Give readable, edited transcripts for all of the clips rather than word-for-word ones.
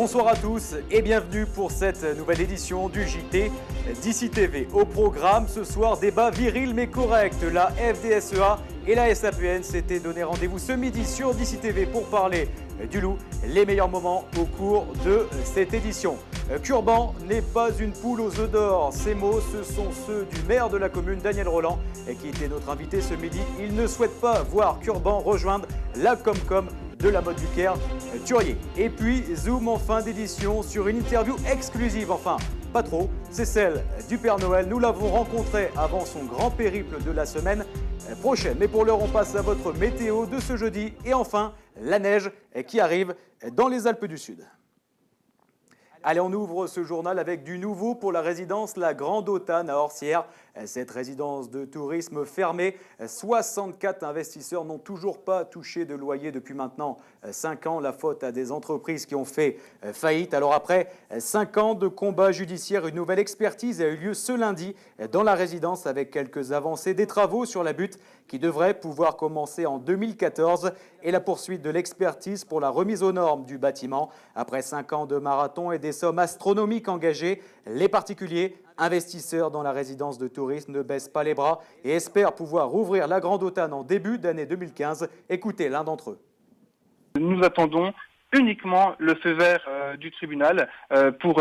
Bonsoir à tous et bienvenue pour cette nouvelle édition du JT d'ici TV. Au programme ce soir, débat viril mais correct. La FDSEA et la SAPN s'étaient donné rendez-vous ce midi sur d'ici TV pour parler du loup. Les meilleurs moments au cours de cette édition. Kurban n'est pas une poule aux œufs d'or. Ces mots, ce sont ceux du maire de la commune, Daniel Roland, qui était notre invité ce midi. Il ne souhaite pas voir Kurban rejoindre la Comcom de la mode du Caire, Turier. Et puis, zoom en fin d'édition sur une interview exclusive, enfin, pas trop, c'est celle du Père Noël. Nous l'avons rencontré avant son grand périple de la semaine prochaine. Mais pour l'heure, on passe à votre météo de ce jeudi. Et enfin, la neige qui arrive dans les Alpes du Sud. Allez, on ouvre ce journal avec du nouveau pour la résidence La Grande Autane à Orsières. Cette résidence de tourisme fermée, 64 investisseurs n'ont toujours pas touché de loyer depuis maintenant 5 ans. La faute à des entreprises qui ont fait faillite. Alors après 5 ans de combat judiciaire, une nouvelle expertise a eu lieu ce lundi dans la résidence avec quelques avancées. Des travaux sur la butte qui devraient pouvoir commencer en 2014 et la poursuite de l'expertise pour la remise aux normes du bâtiment. Après 5 ans de marathon et des sommes astronomiques engagées, les particuliers investisseurs dans la résidence de tourisme ne baissent pas les bras et espèrent pouvoir rouvrir la Grande Autane en début d'année 2015. Écoutez l'un d'entre eux. Nous attendons uniquement le feu vert du tribunal pour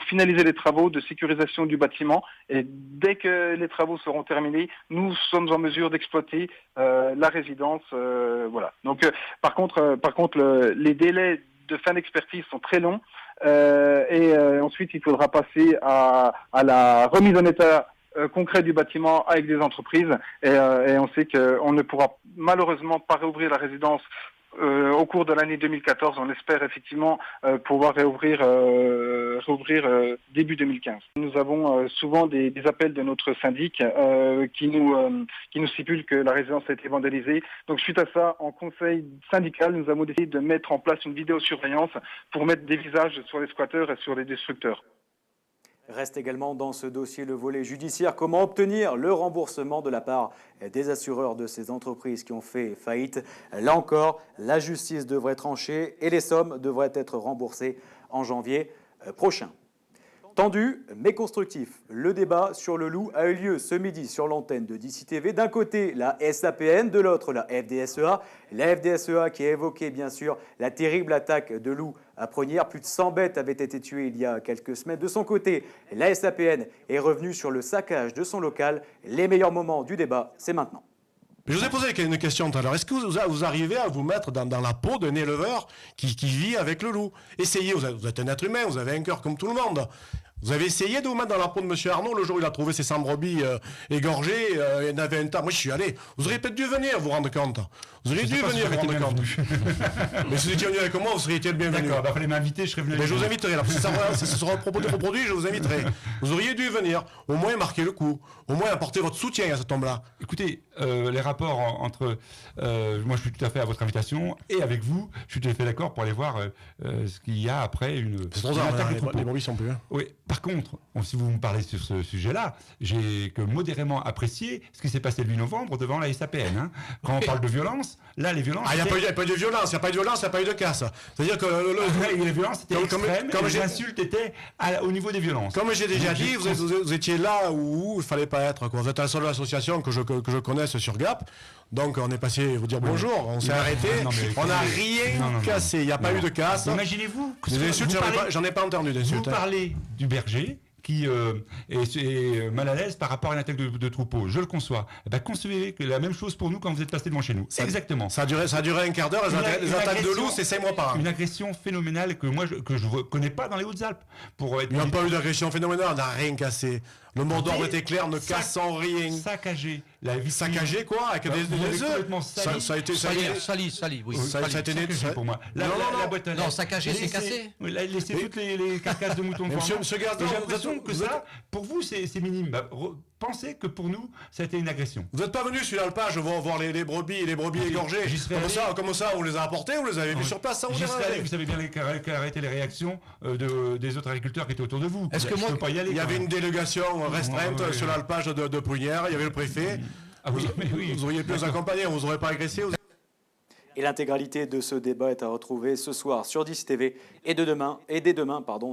finaliser les travaux de sécurisation du bâtiment. Et dès que les travaux seront terminés, nous sommes en mesure d'exploiter la résidence. Voilà. Donc, par contre, les délais de fin d'expertise sont très longs. Ensuite, il faudra passer à la remise en état concret du bâtiment avec des entreprises. Et on sait qu'on ne pourra malheureusement pas réouvrir la résidence au cours de l'année 2014. On espère effectivement pouvoir réouvrir début 2015. Nous avons souvent des appels de notre syndic qui nous stipulent que la résidence a été vandalisée. Donc suite à ça, en conseil syndical, nous avons décidé de mettre en place une vidéosurveillance pour mettre des visages sur les squatteurs et sur les destructeurs. Reste également dans ce dossier le volet judiciaire. Comment obtenir le remboursement de la part des assureurs de ces entreprises qui ont fait faillite? Là encore, la justice devrait trancher et les sommes devraient être remboursées en janvier prochain. Tendu mais constructif, le débat sur le loup a eu lieu ce midi sur l'antenne de d'ici TV. D'un côté, la SAPN, de l'autre, la FDSEA. La FDSEA qui a évoqué bien sûr la terrible attaque de loups à Pronières. Plus de 100 bêtes avaient été tuées il y a quelques semaines. De son côté, la SAPN est revenue sur le saccage de son local. Les meilleurs moments du débat, c'est maintenant. Je vous ai posé une question tout à l'heure. Est-ce que vous arrivez à vous mettre dans la peau d'un éleveur qui vit avec le loup? Essayez, vous êtes un être humain, vous avez un cœur comme tout le monde. Vous avez essayé de vous mettre dans la peau de M. Arnaud le jour où il a trouvé ses 100 brebis égorgées, il avait un tas. Moi, je suis allé. Vous auriez peut-être dû venir vous rendre compte. Vous auriez dû venir vous rendre compte. Mais si vous étiez venu avec moi, vous seriez le bienvenu. D'accord, il fallait m'inviter, je serais venu. Mais je vous inviterai. Là, si ce sera un propos de vos produits, je vous inviterai. Vous auriez dû venir, au moins marquer le coup, au moins apporter votre soutien à cet homme-là. Écoutez, les rapports entre... moi, je suis tout à fait à votre invitation, et avec vous, je suis tout à fait d'accord pour aller voir ce qu'il y a après une... C'est trop tard, les brebis sont plus. Hein. Oui, par contre, si vous me parlez sur ce sujet-là, j'ai que modérément apprécié ce qui s'est passé le 8 novembre devant la SAPN. Hein. Quand on parle de violence, là, les violences... Ah, il n'y a pas eu de violence, il n'y a pas eu de violence, il n'y a pas eu de casse. C'est-à-dire que... les violences étaient extrêmes, et les insultes étaient au niveau des violences. Comme j'ai déjà dit, vous étiez là où il ne fallait pas être. Quoi. Vous êtes la seule association que je connaisse sur Gap. Donc on est passé vous dire bonjour, on s'est arrêté, on n'a rien cassé, il n'y a pas eu de casse. Imaginez-vous, des insultes, j'en ai pas entendu d'insultes. Vous parlez du berger qui est mal à l'aise par rapport à une attaque de troupeau. Je le conçois. Eh ben, concevez que la même chose pour nous quand vous êtes passé devant chez nous. Exactement. Ça a duré un quart d'heure. Les attaques de loup, c'est 5 mois par an. Une agression phénoménale que moi je ne connais pas dans les Hautes-Alpes. Il n'y a pas eu d'agression phénoménale, on n'a rien cassé. Le mot d'ordre était clair, ne cassons rien. Saccagé. Saccagé quoi? Avec des œufs. Ça a été sali, oui. Ça a été saccagé pour moi. La boîte à lettres. Non, saccagé, c'est cassé. Laissez toutes les carcasses de moutons. Monsieur Gardin, j'ai l'impression que ça, pour vous, c'est minime. Pensez que pour nous, ça a été une agression. Vous n'êtes pas venu sur l'alpage voir les brebis égorgées. Comme ça, on les a apportées, vous les avez vues sur place, ça vous Vous savez bien arrêter les réactions des autres agriculteurs qui étaient autour de vous. Est-ce que moi, il y avait une délégation restreinte sur l'alpage de Prunières, il y avait le préfet. Ah oui, mais oui. Vous auriez pu nous accompagner, vous n'aurez pas agressé. Et l'intégralité de ce débat est à retrouver ce soir sur d'ici TV et dès demain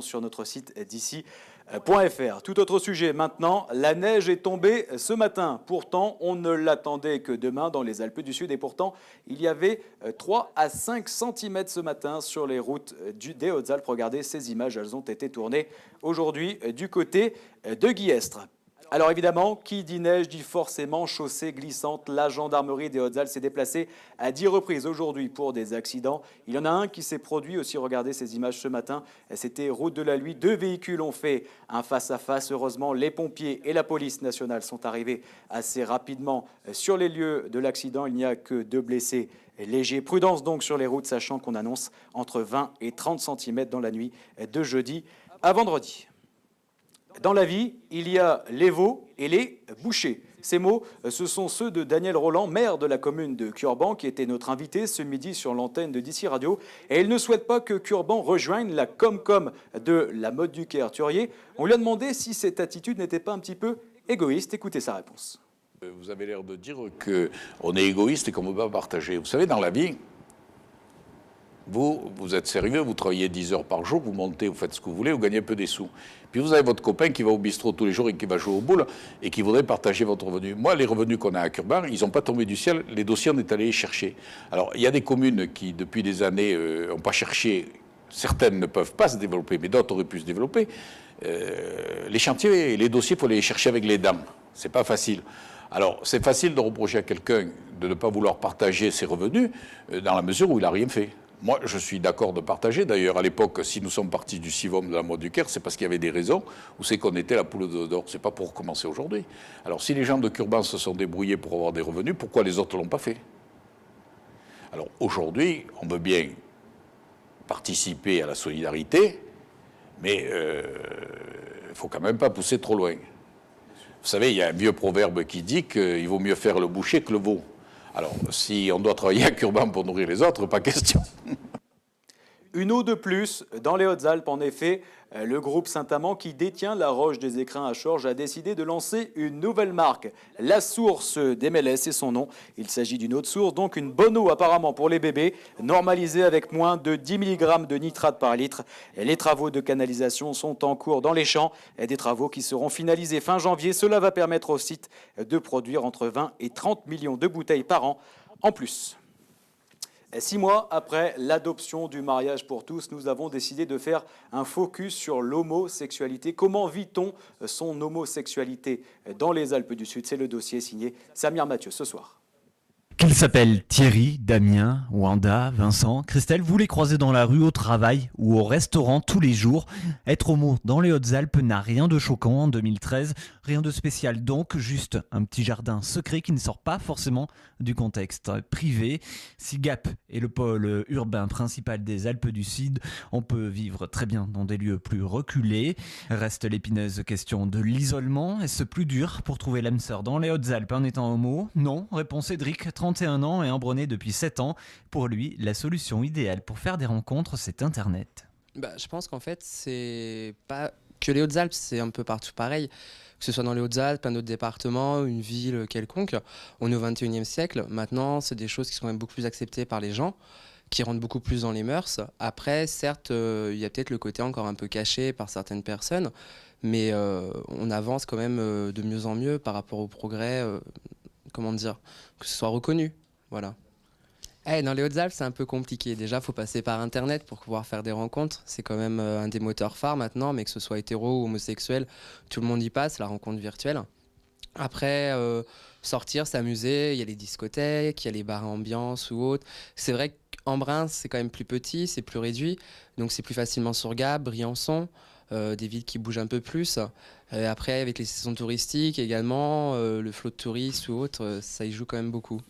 sur notre site d'ici.fr. Tout autre sujet maintenant, la neige est tombée ce matin. Pourtant, on ne l'attendait que demain dans les Alpes du Sud. Et pourtant, il y avait 3 à 5 cm ce matin sur les routes des Hautes-Alpes. Regardez ces images, elles ont été tournées aujourd'hui du côté de Guillestre. Alors évidemment, qui dit neige dit forcément chaussée glissante. La gendarmerie des Hautes-Alpes s'est déplacée à 10 reprises aujourd'hui pour des accidents. Il y en a un qui s'est produit aussi, regardez ces images ce matin. C'était route de la Luye. 2 véhicules ont fait un face-à-face. Heureusement, les pompiers et la police nationale sont arrivés assez rapidement sur les lieux de l'accident. Il n'y a que 2 blessés légers. Prudence donc sur les routes, sachant qu'on annonce entre 20 et 30 cm dans la nuit de jeudi à vendredi. Dans la vie, il y a les veaux et les bouchers. Ces mots, ce sont ceux de Daniel Roland, maire de la commune de Curban, qui était notre invité ce midi sur l'antenne de d'ici Radio. Et il ne souhaite pas que Curban rejoigne la Comcom de la mode du Caire-Turier. On lui a demandé si cette attitude n'était pas un petit peu égoïste. Écoutez sa réponse. Vous avez l'air de dire qu'on est égoïste et qu'on ne veut pas partager. Vous savez, dans la vie, vous êtes sérieux, vous travaillez 10 heures par jour, vous montez, vous faites ce que vous voulez, vous gagnez un peu des sous. Puis vous avez votre copain qui va au bistrot tous les jours et qui va jouer aux boules et qui voudrait partager votre revenu. Moi, les revenus qu'on a à Curban, ils n'ont pas tombé du ciel, les dossiers, on est allé les chercher. Alors, il y a des communes qui, depuis des années, n'ont pas cherché, certaines ne peuvent pas se développer, mais d'autres auraient pu se développer. Les chantiers et les dossiers, il faut les chercher avec les dents. C'est pas facile. Alors, c'est facile de reprocher à quelqu'un de ne pas vouloir partager ses revenus dans la mesure où il n'a rien fait. Moi, je suis d'accord de partager. D'ailleurs, à l'époque, si nous sommes partis du Sivom de la mode du Caire, c'est parce qu'il y avait des raisons où c'est qu'on était la poule d'or. C'est pas pour recommencer aujourd'hui. Alors, si les gens de Curban se sont débrouillés pour avoir des revenus, pourquoi les autres ne l'ont pas fait? Alors, aujourd'hui, on veut bien participer à la solidarité, mais il ne faut quand même pas pousser trop loin. Vous savez, il y a un vieux proverbe qui dit qu'il vaut mieux faire le boucher que le veau. Alors, si on doit travailler à Curban pour nourrir les autres, pas question. Une eau de plus dans les Hautes-Alpes, en effet. Le groupe Saint-Amand, qui détient la Roche des Écrins à Chorges, a décidé de lancer une nouvelle marque. La source d'MLS, c'est son nom. Il s'agit d'une eau de source, donc une bonne eau apparemment pour les bébés, normalisée avec moins de 10 mg de nitrate par litre. Les travaux de canalisation sont en cours dans les champs, des travaux qui seront finalisés fin janvier. Cela va permettre au site de produire entre 20 et 30 millions de bouteilles par an en plus. 6 mois après l'adoption du mariage pour tous, nous avons décidé de faire un focus sur l'homosexualité. Comment vit-on son homosexualité dans les Alpes du Sud? C'est le dossier signé Samir Mathieu ce soir. Qu'ils s'appellent Thierry, Damien, Wanda, Vincent, Christelle, vous les croisez dans la rue, au travail ou au restaurant tous les jours. Être homo dans les Hautes-Alpes n'a rien de choquant en 2013, rien de spécial donc, juste un petit jardin secret qui ne sort pas forcément du contexte privé. Si Gap est le pôle urbain principal des Alpes du Sud, on peut vivre très bien dans des lieux plus reculés. Reste l'épineuse question de l'isolement. Est-ce plus dur pour trouver l'âme sœur dans les Hautes-Alpes en étant homo? Non, réponse Cédric, 31 ans et embronné depuis 7 ans. Pour lui, la solution idéale pour faire des rencontres, c'est Internet. Je pense qu'en fait, c'est pas que les Hautes-Alpes, c'est un peu partout pareil. Que ce soit dans les Hautes-Alpes, un autre département, une ville quelconque. On est au XXIe siècle. Maintenant, c'est des choses qui sont quand même beaucoup plus acceptées par les gens, qui rentrent beaucoup plus dans les mœurs. Après, certes, il y a peut-être le côté encore un peu caché par certaines personnes, mais on avance quand même de mieux en mieux par rapport au progrès, comment dire, que ce soit reconnu. Voilà. Dans les Hautes-Alpes, c'est un peu compliqué. Déjà, il faut passer par Internet pour pouvoir faire des rencontres. C'est quand même un des moteurs phares maintenant, mais que ce soit hétéro ou homosexuel, tout le monde y passe, la rencontre virtuelle. Après, sortir, s'amuser, il y a les discothèques, il y a les bars à ambiance ou autres. C'est vrai qu'Embrun, c'est quand même plus petit, c'est plus réduit, donc c'est plus facilement sur Gap, Briançon, des villes qui bougent un peu plus. Après, avec les saisons touristiques également, le flot de touristes ou autres, ça y joue quand même beaucoup.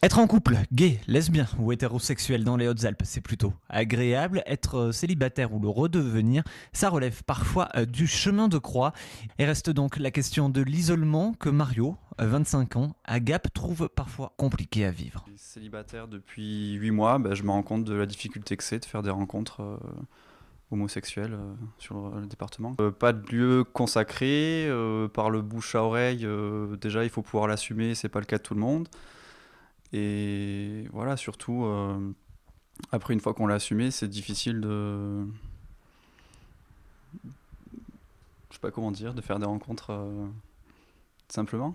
Être en couple, gay, lesbien ou hétérosexuel dans les Hautes-Alpes, c'est plutôt agréable. Être célibataire ou le redevenir, ça relève parfois du chemin de croix. Et reste donc la question de l'isolement que Mario, 25 ans, à Gap, trouve parfois compliqué à vivre. Célibataire depuis 8 mois, je me rends compte de la difficulté que c'est de faire des rencontres homosexuels sur le département. Pas de lieu consacré, par le bouche à oreille, déjà il faut pouvoir l'assumer, c'est pas le cas de tout le monde. Et voilà, surtout, après, une fois qu'on l'a assumé, c'est difficile de... Je sais pas comment dire, de faire des rencontres simplement.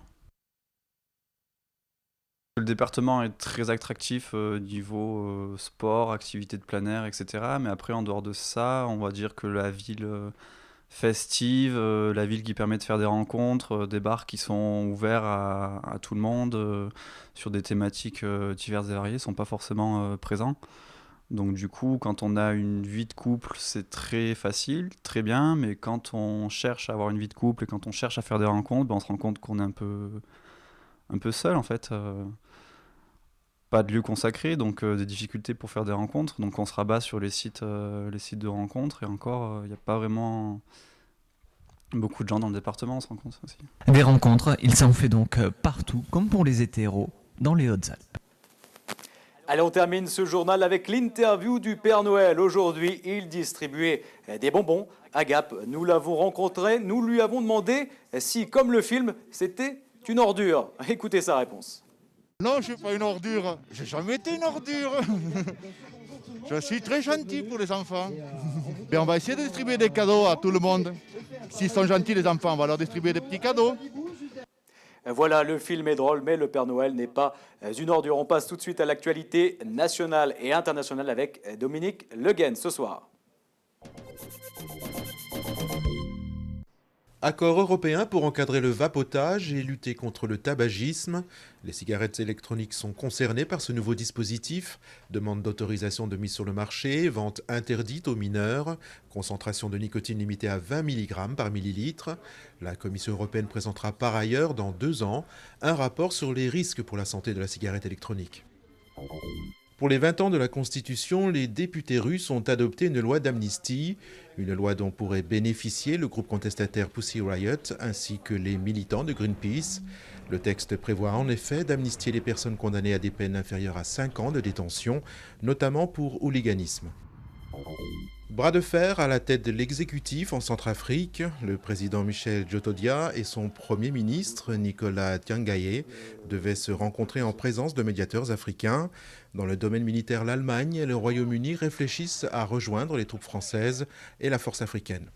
Le département est très attractif niveau sport, activités de plein air, etc. Mais après, en dehors de ça, on va dire que la ville festive, la ville qui permet de faire des rencontres, des bars qui sont ouverts à tout le monde sur des thématiques diverses et variées, sont pas forcément présents. Donc du coup, quand on a une vie de couple, c'est très facile, très bien, mais quand on cherche à avoir une vie de couple et quand on cherche à faire des rencontres, ben, on se rend compte qu'on est un peu seul en fait. Pas de lieu consacré, donc des difficultés pour faire des rencontres. Donc on se rabat sur les sites de rencontres, et encore, il n'y a pas vraiment beaucoup de gens dans le département, on se rend compte aussi. Des rencontres, il s'en fait donc partout, comme pour les hétéros, dans les Hautes-Alpes. Allez, on termine ce journal avec l'interview du Père Noël. Aujourd'hui, il distribuait des bonbons à Gap. Nous l'avons rencontré, nous lui avons demandé si, comme le film, c'était une ordure. Écoutez sa réponse. Non, je ne suis pas une ordure. J'ai jamais été une ordure. Je suis très gentil pour les enfants. Et on va essayer de distribuer des cadeaux à tout le monde. S'ils sont gentils, les enfants, on va leur distribuer des petits cadeaux. Voilà, le film est drôle, mais le Père Noël n'est pas une ordure. On passe tout de suite à l'actualité nationale et internationale avec Dominique Le Guen ce soir. Accord européen pour encadrer le vapotage et lutter contre le tabagisme. Les cigarettes électroniques sont concernées par ce nouveau dispositif. Demande d'autorisation de mise sur le marché, vente interdite aux mineurs, concentration de nicotine limitée à 20 mg par millilitre. La Commission européenne présentera par ailleurs dans 2 ans un rapport sur les risques pour la santé de la cigarette électronique. Pour les 20 ans de la Constitution, les députés russes ont adopté une loi d'amnistie, une loi dont pourrait bénéficier le groupe contestataire Pussy Riot ainsi que les militants de Greenpeace. Le texte prévoit en effet d'amnistier les personnes condamnées à des peines inférieures à 5 ans de détention, notamment pour hooliganisme. Bras de fer à la tête de l'exécutif en Centrafrique, le président Michel Djotodia et son premier ministre Nicolas Tiangaye devaient se rencontrer en présence de médiateurs africains. Dans le domaine militaire, l'Allemagne et le Royaume-Uni réfléchissent à rejoindre les troupes françaises et la force africaine.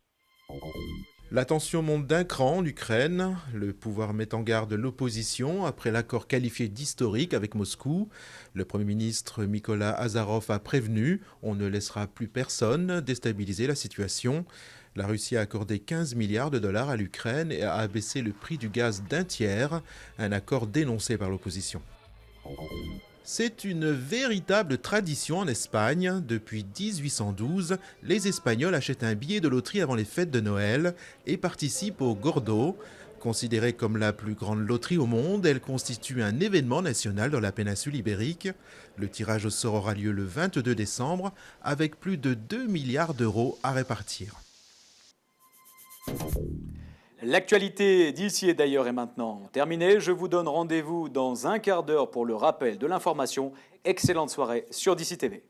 La tension monte d'un cran en Ukraine. Le pouvoir met en garde l'opposition après l'accord qualifié d'historique avec Moscou. Le Premier ministre Mykola Azarov a prévenu « On ne laissera plus personne déstabiliser la situation ». La Russie a accordé 15 milliards de dollars à l'Ukraine et a abaissé le prix du gaz d'un tiers, un accord dénoncé par l'opposition. C'est une véritable tradition en Espagne. Depuis 1812, les Espagnols achètent un billet de loterie avant les fêtes de Noël et participent au Gordo. Considérée comme la plus grande loterie au monde, elle constitue un événement national dans la péninsule ibérique. Le tirage au sort aura lieu le 22 décembre avec plus de 2 milliards d'euros à répartir. L'actualité d'ici et d'ailleurs est maintenant terminée. Je vous donne rendez-vous dans un quart d'heure pour le rappel de l'information. Excellente soirée sur DC TV.